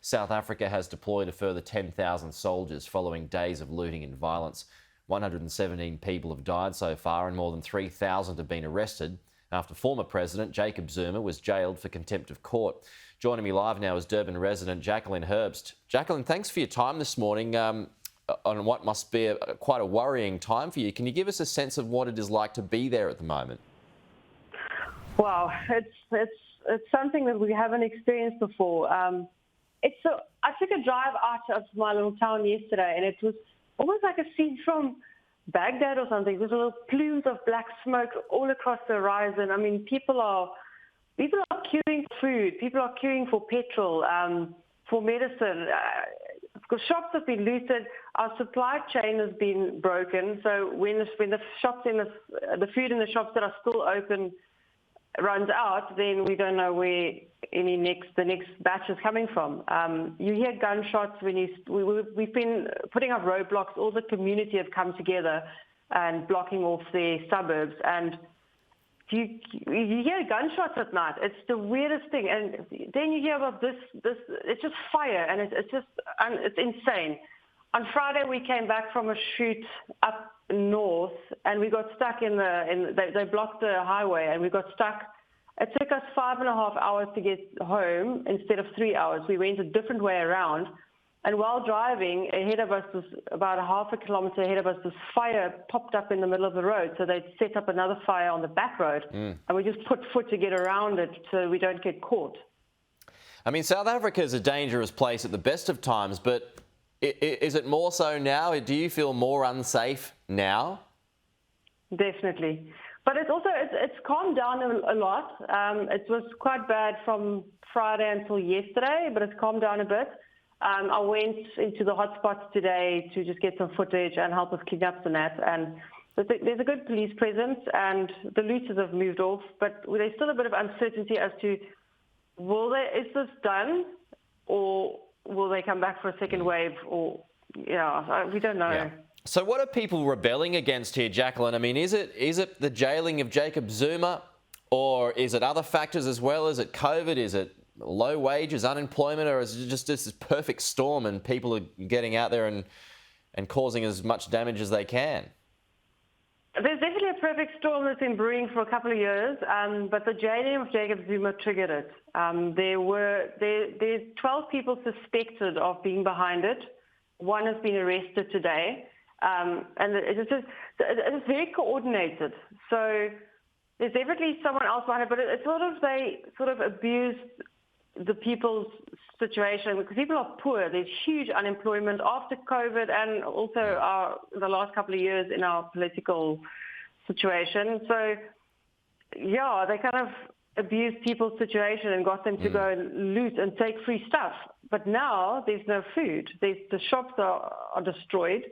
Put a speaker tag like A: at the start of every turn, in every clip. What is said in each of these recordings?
A: South Africa has deployed a further 10,000 soldiers following days of looting and violence. 117 people have died so far and more than 3,000 have been arrested after former President Jacob Zuma was jailed for contempt of court. Joining me live now is Durban resident Jacqueline Herbst. Jacqueline, thanks for your time this morning on what must be quite a worrying time for you. Can you give us a sense of what it is like to be there at the moment?
B: Wow, it's something that we haven't experienced before. I took a drive out of my little town yesterday, and it was almost like a scene from Baghdad or something. There's little plumes of black smoke all across the horizon. I mean, people are queuing for food. People are queuing for petrol, for medicine. Because shops have been looted. Our supply chain has been broken. So when the food in the shops that are still open runs out, then we don't know where the next batch is coming from. You hear gunshots when we've been putting up roadblocks. All the community have come together and blocking off their suburbs. And you hear gunshots at night. It's the weirdest thing. And then you hear about this. It's just fire, and it's insane. On Friday, we came back from a shoot up north, and we got stuck they blocked the highway, and we got stuck. It took us 5.5 hours to get home instead of 3 hours. We went a different way around. And while driving, ahead of us, about a half a kilometre ahead of us, this fire popped up in the middle of the road. So they'd set up another fire on the back road. And we just put foot to get around it so we don't get caught.
A: I mean, South Africa is a dangerous place at the best of times, but is it more so now? Do you feel more unsafe now?
B: Definitely. But it's calmed down a lot. It was quite bad from Friday until yesterday, but it's calmed down a bit. I went into the hotspots today to just get some footage and help with cleanups and that. And there's a good police presence, and the looters have moved off. But there's still a bit of uncertainty as to is this done, or will they come back for a second wave? Or we don't know.
A: Yeah. So what are people rebelling against here, Jacqueline? I mean, is it the jailing of Jacob Zuma, or is it other factors as well? Is it COVID? Is it low wages, unemployment, or is it just this perfect storm and people are getting out there and causing as much damage as they can?
B: There's definitely a perfect storm that's been brewing for a couple of years, but the jailing of Jacob Zuma triggered it. There's 12 people suspected of being behind it. One has been arrested today, and it's very coordinated. So there's definitely someone else behind it, but they sort of abused the people's situation because people are poor. There's huge unemployment after COVID, and also the last couple of years in our political situation. So, yeah, they kind of abused people's situation and got them to go and loot and take free stuff. But now there's no food. The shops are destroyed.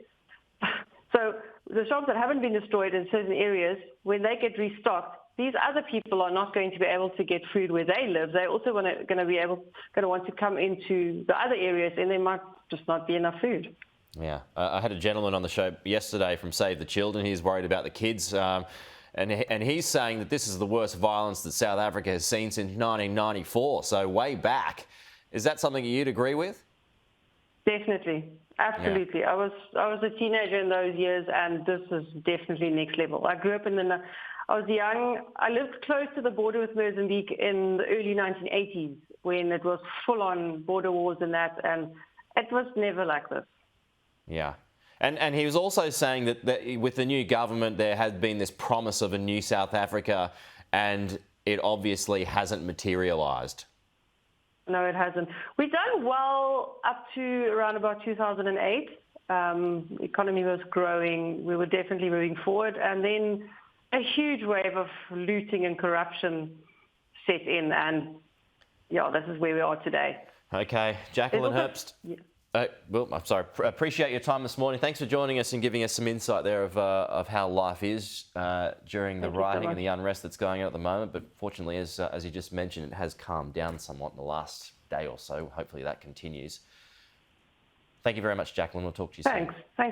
B: So the shops that haven't been destroyed in certain areas, when they get restocked, these other people are not going to be able to get food where they live. They're also going to want to come into the other areas, and there might just not be enough food.
A: Yeah, I had a gentleman on the show yesterday from Save the Children. He's worried about the kids, and he's saying that this is the worst violence that South Africa has seen since 1994, so way back. Is that something you'd agree with?
B: Definitely. Absolutely. Yeah. I was a teenager in those years, and this is definitely next level. I grew up I was young. I lived close to the border with Mozambique in the early 1980s when it was full-on border wars and that, and it was never like this.
A: Yeah. And he was also saying that with the new government, there has been this promise of a new South Africa, and it obviously hasn't materialised.
B: No, it hasn't. We've done well up to around about 2008. The economy was growing. We were definitely moving forward. And then a huge wave of looting and corruption set in. And, yeah, this is where we are today.
A: Okay. Jacqueline Herbst. Yeah. I'm sorry. Appreciate your time this morning. Thanks for joining us and giving us some insight there of how life is during the rioting and the unrest that's going on at the moment. But fortunately, as you just mentioned, it has calmed down somewhat in the last day or so. Hopefully that continues. Thank you very much, Jacqueline. We'll talk to you soon.
B: Thanks.